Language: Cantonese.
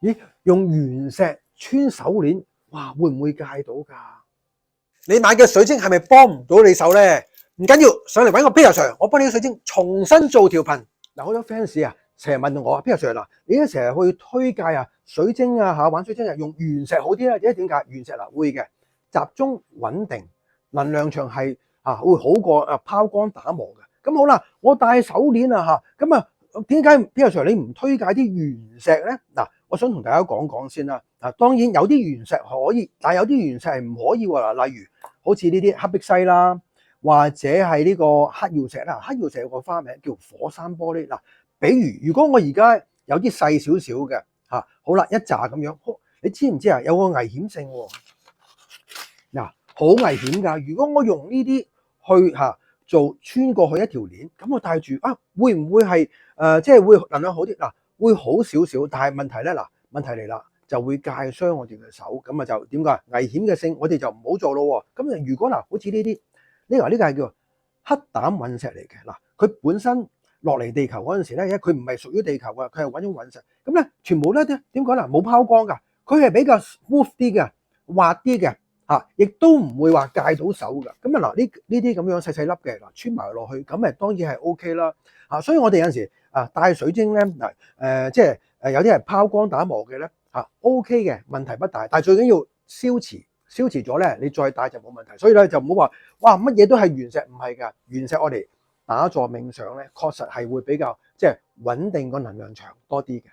咦，用原石穿手鏈，哇，會唔會戒到㗎？你買嘅水晶係咪幫唔到你手咧？唔緊要，上嚟揾我 Peter Sir，我幫你啲水晶重新做調頻。嗱，好多 fans 啊，成日問我 Peter Sir 嗱，你都成日去推介啊水晶啊嚇玩水晶啊用原石好啲咧？點解？原石嗱會嘅，集中穩定，能量場係會好過拋光打磨嘅。咁好啦，我戴手鏈啊嚇，咁啊點解 Peter Sir 你唔推介啲原石咧？嗱，我想同大家講講先啦。嗱，當然有啲原石可以，但係有啲原石係唔可以喎。嗱，例如好似呢啲黑碧璽啦，或者係呢個黑曜石啦。黑曜石有個花名叫火山玻璃。嗱，比如如果我而家有啲細少少嘅好啦，一紮咁樣，你知唔知啊？有個危險性喎。嗱，好危險㗎！如果我用呢啲去做穿過去一條鏈，咁我戴住會唔會係即係會能量好啲？嗱，會好少少，但係問題咧問題嚟啦，就會界傷我哋嘅手，咁就點解？危險嘅性我哋就唔好做咯。咁如果好似呢啲呢個係叫黑膽隕石嚟嘅。嗱，佢本身落嚟地球嗰陣時咧，佢唔係屬於地球嘅，佢係揾咗隕石。咁咧全部咧點講啦？冇拋光㗎，佢係比較 smooth 啲嘅，滑啲嘅。亦都唔會話戒到手㗎。咁呢啲咁樣細細粒嘅穿埋落去，咁當然係 OK 啦。所以我哋有陣時戴水晶咧即係有啲係拋光打磨嘅咧OK 嘅，問題不大。但係最緊要消磁咗咧，你再戴就冇問題。所以咧就唔好話哇乜嘢都係原石，唔係㗎。原石我哋打坐冥想咧，確實係會比較即係穩定個能量場多啲嘅。